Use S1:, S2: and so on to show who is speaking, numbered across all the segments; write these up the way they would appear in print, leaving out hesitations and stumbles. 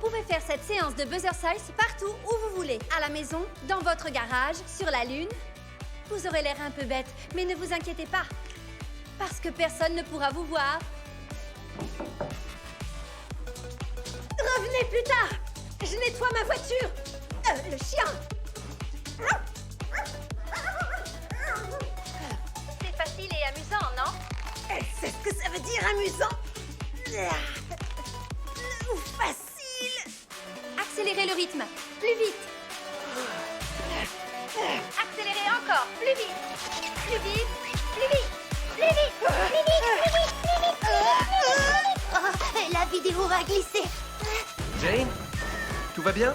S1: pouvez faire cette séance de buzzer size partout où vous voulez. À la maison, dans votre garage, sur la lune. Vous aurez l'air un peu bête, mais ne vous inquiétez pas. Parce que personne ne pourra vous voir. Revenez plus tard. Je nettoie ma voiture. Le chien. C'est facile et amusant, non?
S2: Elle sait ce que ça veut dire, amusant. Ou facile.
S1: Accélérez le rythme. Plus vite. Accélérez encore. Plus vite. Plus vite. Plus vite. Plus vite. Plus vite. Plus vite. Plus vite.
S3: Oh, la vidéo va glisser.
S4: Jane, tout va bien?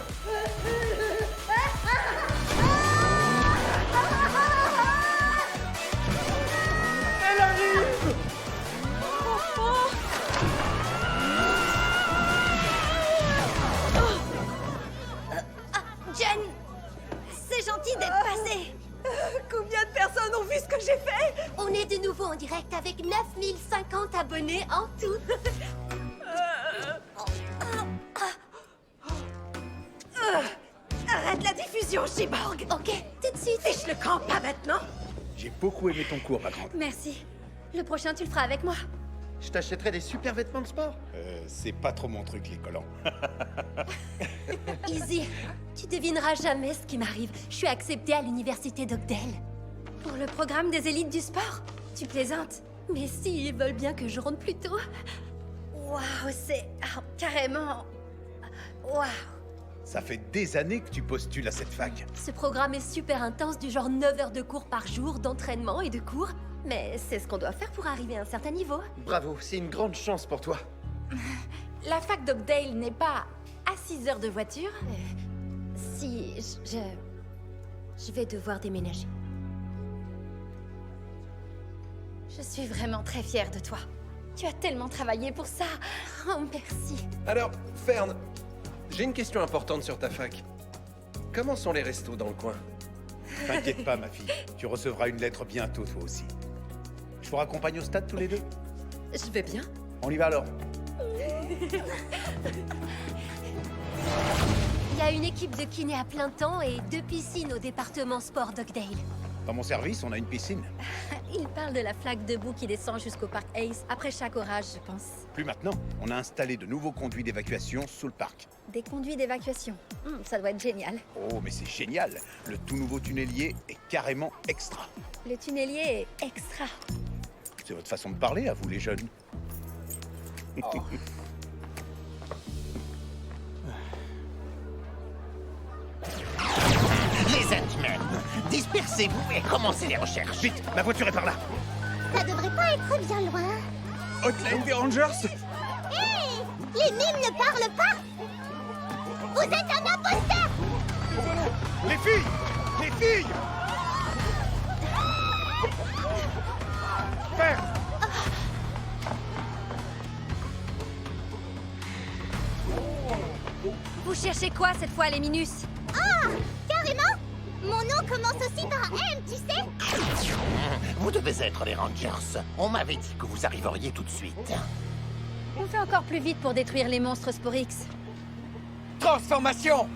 S2: Elle arrive.
S1: Jen, c'est gentil d'être passé.
S2: Combien de personnes ont vu ce que j'ai fait?
S3: On est de nouveau en direct avec 9050 abonnés en tout.
S2: Arrête la diffusion, Cyborg.
S3: Ok, tout de suite.
S2: Fiche le camp, pas maintenant.
S5: J'ai beaucoup aimé ton cours, ma grande.
S1: Merci. Le prochain, tu le feras avec moi.
S4: Je t'achèterai des super vêtements de sport.
S5: C'est pas trop mon truc, les collants.
S3: Easy, tu devineras jamais ce qui m'arrive. Je suis acceptée à l'université d'Oakdale.
S1: Pour le programme des élites du sport? Tu plaisantes?
S3: Mais si, ils veulent bien que je rentre plus tôt.
S1: Waouh, c'est carrément... Waouh.
S5: Ça fait des années que tu postules à cette fac.
S3: Ce programme est super intense, du genre 9 heures de cours par jour, d'entraînement et de cours. Mais c'est ce qu'on doit faire pour arriver à un certain niveau.
S4: Bravo, c'est une grande chance pour toi.
S6: La fac d'Oakdale n'est pas à 6 heures de voiture.
S3: Si, je vais devoir déménager.
S1: Je suis vraiment très fière de toi. Tu as tellement travaillé pour ça.
S3: Oh, merci.
S4: Alors, Fern, j'ai une question importante sur ta fac. Comment sont les restos dans le coin?
S5: T'inquiète pas, ma fille. Tu recevras une lettre bientôt, toi aussi. Je vous raccompagne au stade tous les deux?
S3: Je vais bien.
S5: On y va alors.
S3: Il y a une équipe de kiné à plein temps et 2 piscines au département sport d'Oakdale.
S5: Dans mon service, on a une piscine.
S1: Il parle de la flaque de boue qui descend jusqu'au parc Ace après chaque orage, je pense.
S5: Plus maintenant, on a installé de nouveaux conduits d'évacuation sous le parc.
S1: Des conduits d'évacuation. Ça doit être génial.
S5: Oh, mais c'est génial. Le tout nouveau tunnelier est carrément extra.
S1: Le tunnelier est extra.
S5: C'est votre façon de parler, à vous les jeunes.
S7: Les Ant-Men, dispersez-vous et commencez les recherches.
S5: Vite, la voiture est par là.
S3: Ça devrait pas être bien loin.
S5: Hotline des Rangers.
S3: Hé! Les mimes ne parlent pas! Vous êtes un imposteur!
S5: Les filles! Les filles! Père!
S1: Vous cherchez quoi cette fois, les Minus?
S3: Ah! Carrément? Mon nom commence aussi par M, tu sais?
S7: Vous devez être les Rangers. On m'avait dit que vous arriveriez tout de suite.
S1: On fait encore plus vite pour détruire les monstres Sporix.
S4: Transformation!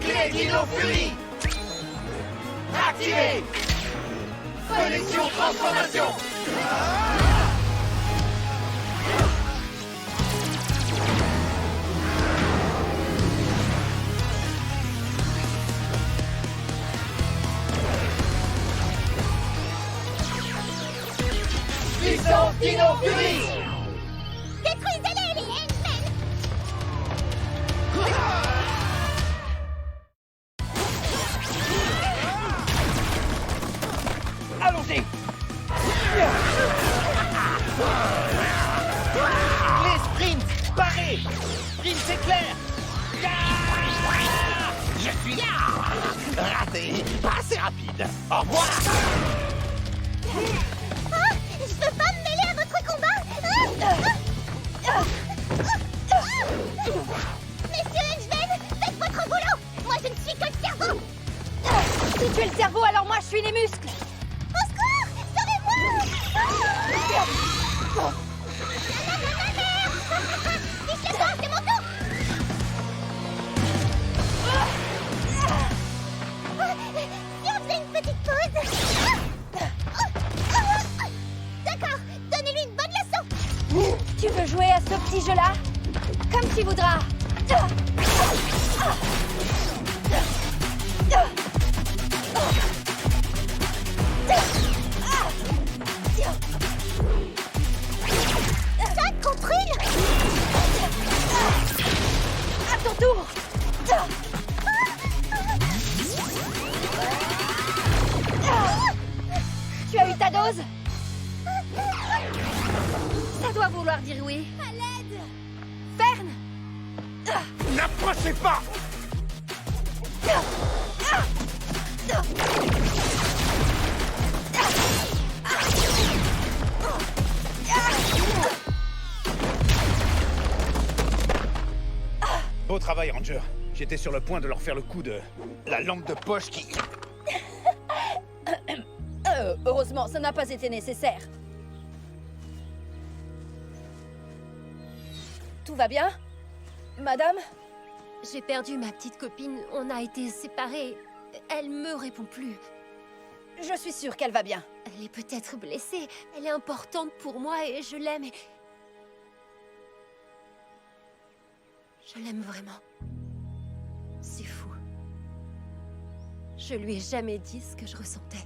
S7: Clé Dino Fury! Activé! Connexion transformation! Puissance Dino Fury!
S3: Détruisez-les, les Ant-Men!
S4: Allons-y!
S7: Les sprints! Parés! Sprint éclair! Je suis là! Raté! Pas assez rapide! Au revoir!
S3: Ah! Je peux pas me mêler à votre combat! Messieurs Ant-Men, faites votre boulot! Moi, je ne suis que le cerveau!
S1: Si tu es le cerveau, alors moi je suis les muscles.
S3: Au secours! Sauvez-moi!
S1: Tu veux jouer à ce petit jeu-là? Comme tu voudras.
S8: Ça contre une.
S1: À ton tour. Tu as eu ta dose? Ça doit vouloir dire oui.
S8: À l'aide.
S1: Fern!
S7: N'approchez pas!
S5: Beau travail, Ranger. J'étais sur le point de leur faire le coup de la lampe de poche qui...
S1: Heureusement, ça n'a pas été nécessaire. Tout va bien? Madame?
S3: J'ai perdu ma petite copine, on a été séparés. Elle me répond plus.
S1: Je suis sûre qu'elle va bien.
S3: Elle est peut-être blessée, elle est importante pour moi et je l'aime. Je l'aime vraiment. C'est fou. Je lui ai jamais dit ce que je ressentais.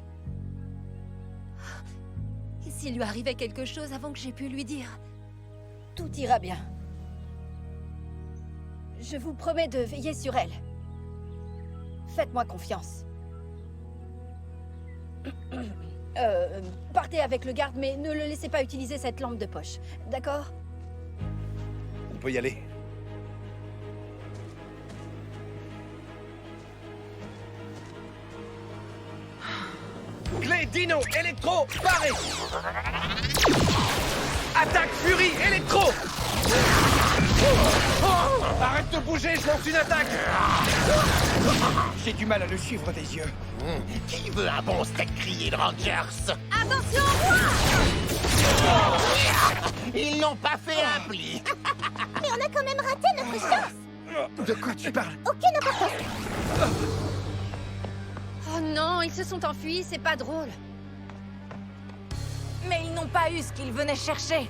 S3: Et s'il lui arrivait quelque chose avant que j'aie pu lui dire?
S1: Tout ira bien. Je vous promets de veiller sur elle. Faites-moi confiance. Partez avec le garde, mais ne le laissez pas utiliser cette lampe de poche. D'accord?
S5: On peut y aller.
S4: Clé Dino Électro barré. Attaque Fury Électro. Arrête de bouger, je lance une attaque.
S7: J'ai du mal à le suivre des yeux. Qui veut un bon steak grillé de Rangers?
S8: Attention,
S7: Ils n'ont pas fait un pli.
S8: mais on a quand même raté notre chance.
S7: De quoi tu parles?
S8: Aucune importance.
S1: Oh non, ils se sont enfuis, c'est pas drôle.
S6: Mais ils n'ont pas eu ce qu'ils venaient chercher.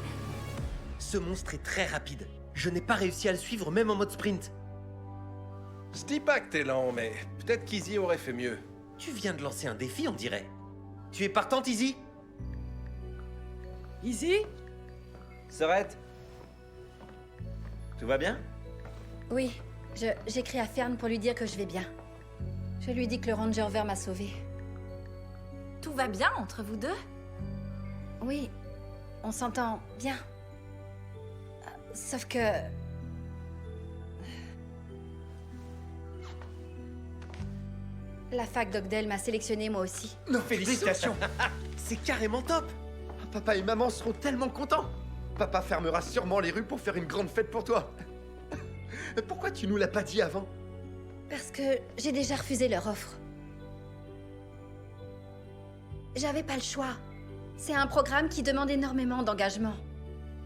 S9: Ce monstre est très rapide. Je n'ai pas réussi à le suivre même en mode sprint.
S4: Je dis pas que t'es lent, mais peut-être qu'Izzy aurait fait mieux.
S9: Tu viens de lancer un défi, on dirait. Tu es partante, Izzy?
S2: Izzy?
S9: Sorette? Tout va bien?
S1: Oui, j'écris à Fern pour lui dire que je vais bien. Je lui dis que le Ranger vert m'a sauvée.
S6: Tout va bien entre vous deux?
S1: Oui, on s'entend bien. Sauf que... La fac d'Oakdale m'a sélectionné moi aussi.
S9: Nos félicitations. C'est carrément top.
S10: Papa et maman seront tellement contents. Papa fermera sûrement les rues pour faire une grande fête pour toi. Pourquoi tu nous l'as pas dit avant?
S1: Parce que j'ai déjà refusé leur offre. J'avais pas le choix. C'est un programme qui demande énormément d'engagement.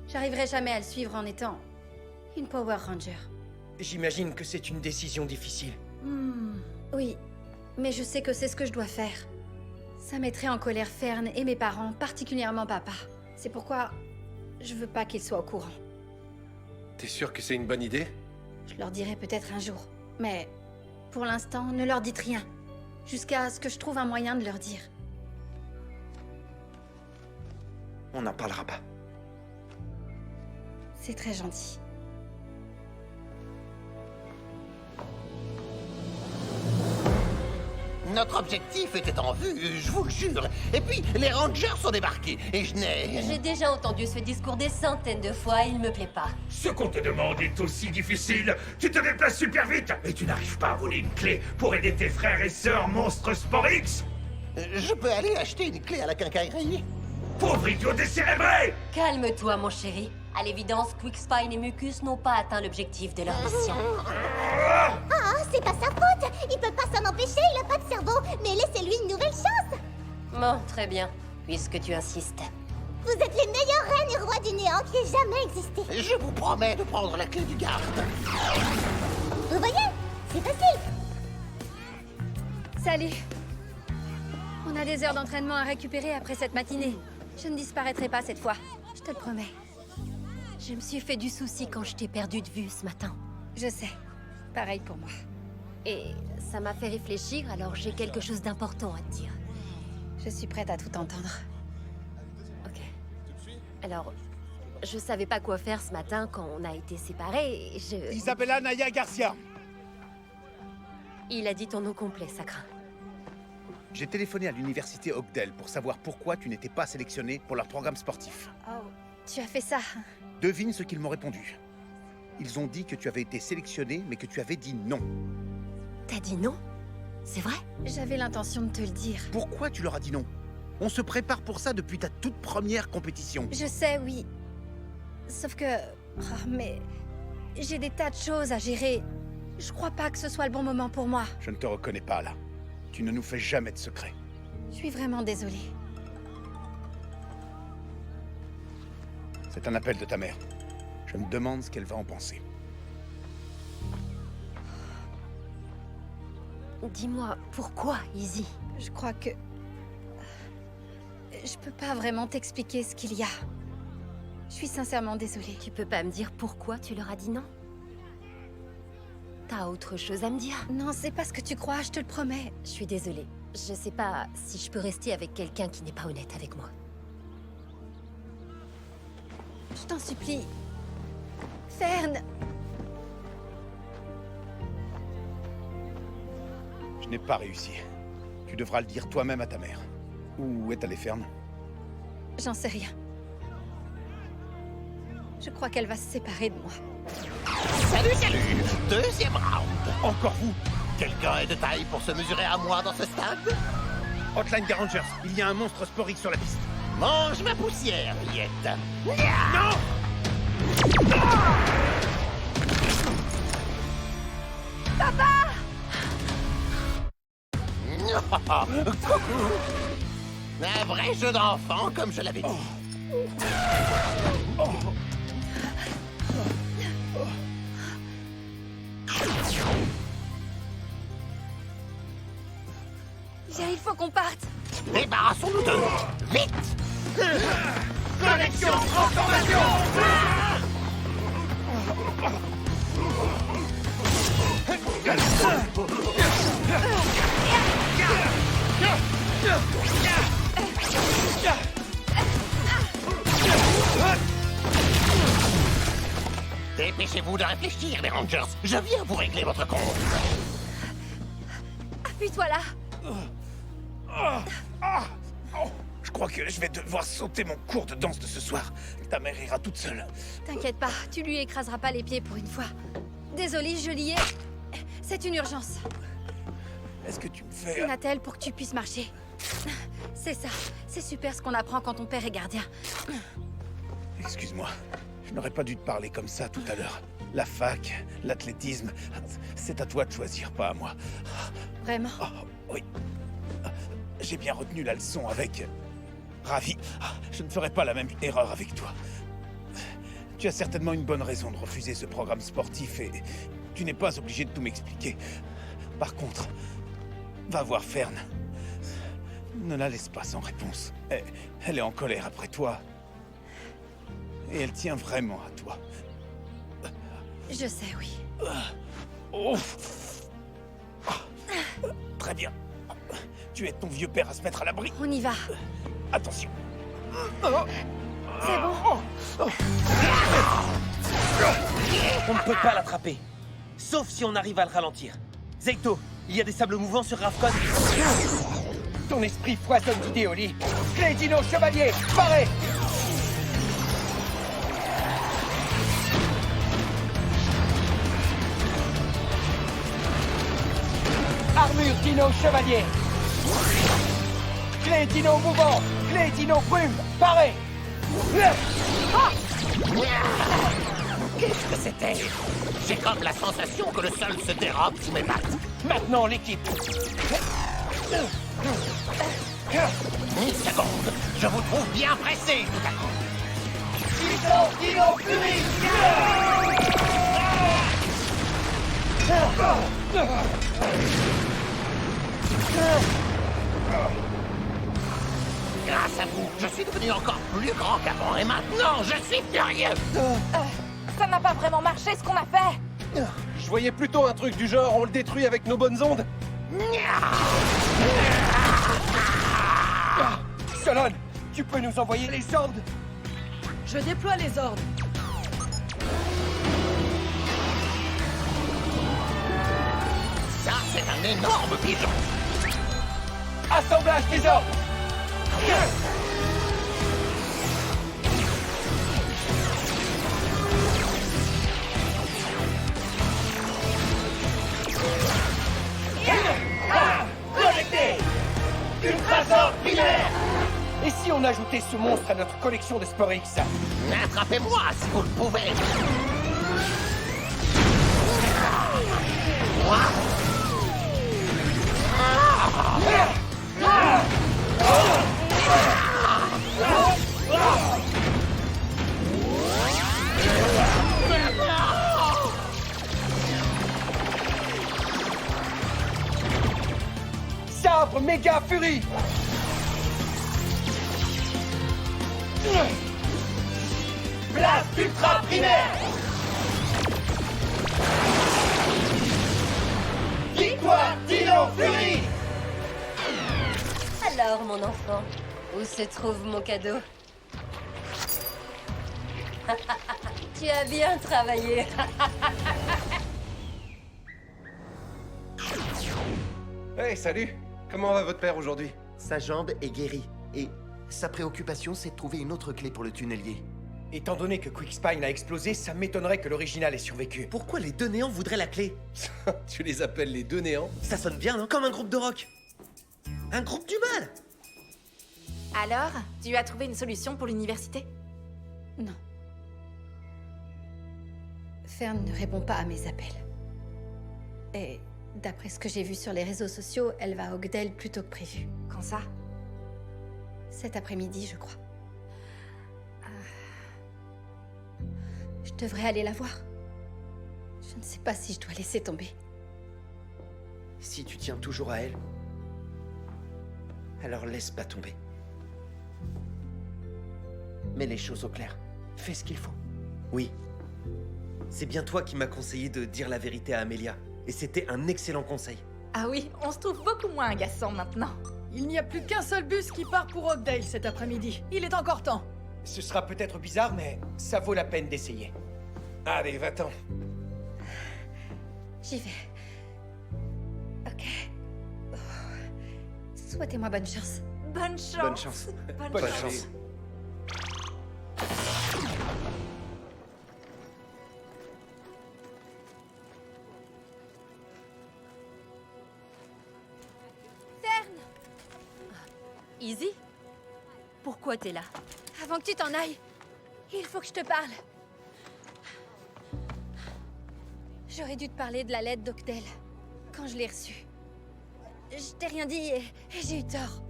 S1: J'arriverai jamais à le suivre en étant une Power Ranger.
S9: J'imagine que c'est une décision difficile.
S1: Oui, mais je sais que c'est ce que je dois faire. Ça mettrait en colère Fern et mes parents, particulièrement papa. C'est pourquoi je veux pas qu'ils soient au courant.
S4: T'es sûr que c'est une bonne idée?
S1: Je leur dirai peut-être un jour. Mais pour l'instant, ne leur dites rien. Jusqu'à ce que je trouve un moyen de leur dire.
S10: On n'en parlera pas.
S1: C'est très gentil.
S7: Notre objectif était en vue, je vous le jure. Et puis, les Rangers sont débarqués, et je n'ai...
S3: J'ai déjà entendu ce discours des centaines de fois, il me plaît pas.
S11: Ce qu'on te demande est aussi difficile. Tu te déplaces super vite et tu n'arrives pas à voler une clé pour aider tes frères et sœurs monstres Sport X.
S7: Je peux aller acheter une clé à la quincaillerie.
S11: Pauvre idiot décérébré!
S3: Calme-toi, mon chéri. À l'évidence, Quickspine et Mucus n'ont pas atteint l'objectif de leur mission.
S8: Ah, c'est pas sa faute. Il peut pas s'en empêcher, il a pas de cerveau. Mais laissez-lui une nouvelle chance.
S3: Bon, très bien, puisque tu insistes.
S8: Vous êtes les meilleures reines et rois du néant qui aient jamais existé.
S7: Je vous promets de prendre la clé du garde.
S8: Vous voyez? C'est facile.
S1: Salut. On a des heures d'entraînement à récupérer après cette matinée. Je ne disparaîtrai pas cette fois. Je te le promets.
S3: Je me suis fait du souci quand je t'ai perdu de vue ce matin.
S1: Je sais. Pareil pour moi.
S3: Et ça m'a fait réfléchir, alors j'ai quelque chose d'important à te dire.
S1: Je suis prête à tout entendre.
S3: Ok. Alors, je savais pas quoi faire ce matin quand on a été séparés et je...
S5: Isabella Naya Garcia.
S3: Il a dit ton nom complet, ça craint.
S5: J'ai téléphoné à l'université Oakdale pour savoir pourquoi tu n'étais pas sélectionné pour leur programme sportif.
S1: Oh, tu as fait ça.
S5: Devine ce qu'ils m'ont répondu. Ils ont dit que tu avais été sélectionné, mais que tu avais dit non.
S3: T'as dit non? C'est vrai?
S1: J'avais l'intention de te le dire.
S5: Pourquoi tu leur as dit non? On se prépare pour ça depuis ta toute première compétition.
S1: Je sais, oui. Sauf que... oh, mais... j'ai des tas de choses à gérer. Je crois pas que ce soit le bon moment pour moi.
S5: Je ne te reconnais pas, là. Tu ne nous fais jamais de secrets.
S1: Je suis vraiment désolée.
S5: C'est un appel de ta mère. Je me demande ce qu'elle va en penser.
S3: Dis-moi, pourquoi, Izzy?
S1: Je crois que... je peux pas vraiment t'expliquer ce qu'il y a. Je suis sincèrement désolée.
S3: Tu peux pas me dire pourquoi tu leur as dit non? T'as autre chose à me dire?
S1: Non, c'est pas ce que tu crois, je te le promets.
S3: Je suis désolée. Je sais pas si je peux rester avec quelqu'un qui n'est pas honnête avec moi.
S1: Je t'en supplie. Fern!
S5: Je n'ai pas réussi. Tu devras le dire toi-même à ta mère. Où est allée Fern?
S1: J'en sais rien. Je crois qu'elle va se séparer de moi.
S7: Salut, salut! Deuxième round.
S5: Encore vous?
S7: Quelqu'un est de taille pour se mesurer à moi dans ce stade?
S5: Hotline des Rangers, il y a un monstre sporique sur la piste.
S7: Mange ma poussière, Yette.
S5: Non!
S7: Coucou! Un vrai jeu d'enfant, comme je l'avais dit.
S1: Viens, il faut qu'on parte.
S7: Débarrassons-nous d'eux! Vite!
S11: Connexion transformation.
S7: Dépêchez-vous de réfléchir, les Rangers. Je viens vous régler votre compte.
S1: Appuie-toi là.
S5: Je crois que je vais devoir sauter mon cours de danse de ce soir. Ta mère ira toute seule.
S1: T'inquiète pas, tu lui écraseras pas les pieds pour une fois. Désolée, je l'y ai. C'est une urgence.
S5: Est-ce que tu me fais...
S1: Une attelle pour que tu puisses marcher. C'est ça. C'est super ce qu'on apprend quand ton père est gardien.
S5: Excuse-moi. Je n'aurais pas dû te parler comme ça tout à l'heure. La fac, l'athlétisme, c'est à toi de choisir, pas à moi.
S1: Vraiment?
S5: Oh, oui. J'ai bien retenu la leçon avec... Ravi. Je ne ferai pas la même erreur avec toi. Tu as certainement une bonne raison de refuser ce programme sportif et tu n'es pas obligé de tout m'expliquer. Par contre, va voir Fern. Ne la laisse pas sans réponse. Elle est en colère après toi. Et elle tient vraiment à toi.
S1: Je sais, oui.
S5: Oh. Très bien. Tu aides ton vieux père à se mettre à l'abri.
S1: On y va.
S5: Attention.
S1: C'est bon.
S9: On ne peut pas l'attraper. Sauf si on arrive à le ralentir. Zeito, il y a des sables mouvants sur Ravcon.
S7: Ton esprit foisonne d'idées, Oli. Clé Dino Chevalier, paré! Armure Dino Chevalier. Clé Dino Mouvant. Clé Dino Brume. Paré. Qu'est-ce que c'était? J'ai comme la sensation que le sol se dérobe sous mes pattes.
S9: Maintenant, l'équipe.
S7: Une seconde. Je vous trouve bien pressé tout à coup.
S11: Dino Fury.
S7: Grâce à vous, je suis devenu encore plus grand qu'avant et maintenant, je suis furieux.
S6: Ça n'a pas vraiment marché ce qu'on a fait.
S4: Je voyais plutôt un truc du genre, on le détruit avec nos bonnes ondes.
S9: Solon, tu peux nous envoyer les ordres?
S2: Je déploie les ordres.
S7: Ça, c'est un énorme pigeon.
S9: Assemblage des ordres! Connecté! Ultrasort primaire! Et si on ajoutait ce monstre à notre collection de Spore X?
S7: Attrapez-moi si vous le pouvez.
S9: Sabre méga furie! Blast ultra primaire! Victoire Dino Fury!
S3: Alors, mon enfant, où se trouve mon cadeau? Tu as bien travaillé.
S4: Hey, salut! Comment va votre père aujourd'hui?
S10: Sa jambe est guérie. Et sa préoccupation, c'est de trouver une autre clé pour le tunnelier.
S9: Étant donné que Quickspine a explosé, ça m'étonnerait que l'original ait survécu.
S12: Pourquoi les deux néants voudraient la clé?
S4: Tu les appelles les deux néants?
S12: Ça sonne bien, non? Comme un groupe de rock. Un groupe du mal.
S6: Alors, tu as trouvé une solution pour l'université?
S1: Non. Fern ne répond pas à mes appels. Et d'après ce que j'ai vu sur les réseaux sociaux, elle va à Oakdale plus tôt que prévu.
S6: Quand ça?
S1: Cet après-midi, je crois. Je devrais aller la voir. Je ne sais pas si je dois laisser tomber.
S12: Si tu tiens toujours à elle, alors laisse pas tomber. Mets les choses au clair. Fais ce qu'il faut. Oui. C'est bien toi qui m'as conseillé de dire la vérité à Amelia. Et c'était un excellent conseil.
S6: Ah oui, on se trouve beaucoup moins agaçant maintenant.
S2: Il n'y a plus qu'un seul bus qui part pour Oakdale cet après-midi. Il est encore temps.
S9: Ce sera peut-être bizarre, mais ça vaut la peine d'essayer.
S4: Allez, va-t'en.
S1: J'y vais. Ok. Oh. Souhaitez-moi bonne chance.
S6: Bonne chance.
S4: Bonne chance.
S6: Bonne chance.
S3: Easy? Pourquoi t'es là?
S1: Avant que tu t'en ailles, il faut que je te parle. J'aurais dû te parler de la lettre d'Oakdale quand je l'ai reçue. Je t'ai rien dit et j'ai eu tort.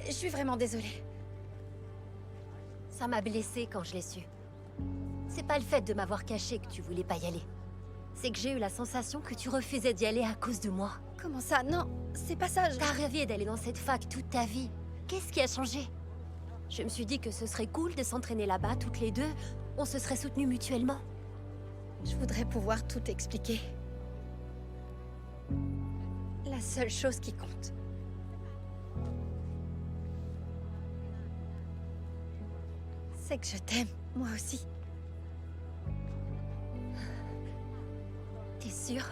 S1: Je suis vraiment désolée.
S3: Ça m'a blessée quand je l'ai su. C'est pas le fait de m'avoir caché que tu voulais pas y aller. C'est que j'ai eu la sensation que tu refusais d'y aller à cause de moi.
S1: Comment ça? Non, c'est pas ça.
S3: T'as rêvé d'aller dans cette fac toute ta vie. Qu'est-ce qui a changé? Je me suis dit que ce serait cool de s'entraîner là-bas toutes les deux. On se serait soutenus mutuellement.
S1: Je voudrais pouvoir tout expliquer. La seule chose qui compte. C'est que je t'aime, moi aussi.
S3: T'es sûre?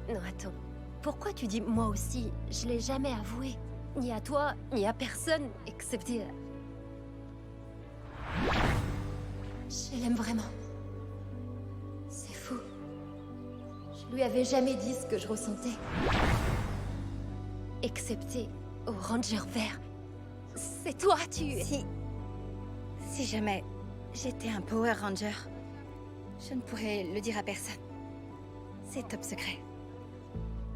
S3: Non, attends. Pourquoi tu dis « moi aussi » Je l'ai jamais avoué. Ni à toi, ni à personne, excepté... Je l'aime vraiment. C'est fou. Je lui avais jamais dit ce que je ressentais. Excepté au Ranger vert. C'est toi, tu es...
S1: Si jamais j'étais un Power Ranger, je ne pourrais le dire à personne. C'est top secret.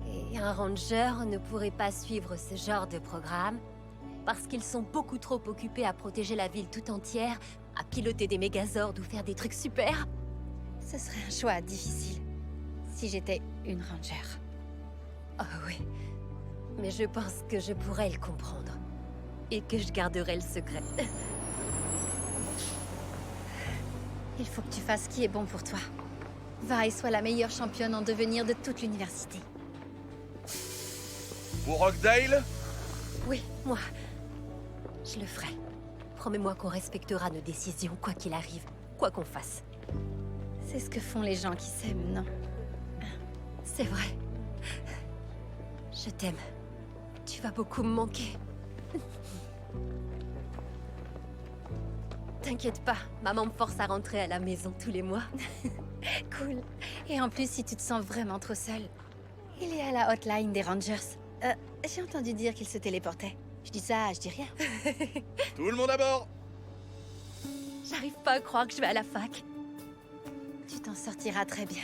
S3: Et un ranger ne pourrait pas suivre ce genre de programme parce qu'ils sont beaucoup trop occupés à protéger la ville tout entière, à piloter des mégazords ou faire des trucs super.
S1: Ce serait un choix difficile si j'étais une ranger.
S3: Oh oui. Mais je pense que je pourrais le comprendre. Et que je garderai le secret.
S1: Il faut que tu fasses ce qui est bon pour toi. Va et sois la meilleure championne en devenir de toute l'université.
S13: Pour Rockdale?
S3: Oui, moi. Je le ferai. Promets-moi qu'on respectera nos décisions, quoi qu'il arrive. Quoi qu'on fasse.
S1: C'est ce que font les gens qui s'aiment, non?
S3: C'est vrai. Je t'aime. Tu vas beaucoup me manquer. T'inquiète pas, maman me force à rentrer à la maison tous les mois.
S1: Cool. Et en plus, si tu te sens vraiment trop seule, il est à la hotline des Rangers. J'ai entendu dire qu'il se téléportait. Je dis ça, je dis rien.
S13: Tout le monde à bord!
S3: J'arrive pas à croire que je vais à la fac.
S1: Tu t'en sortiras très bien.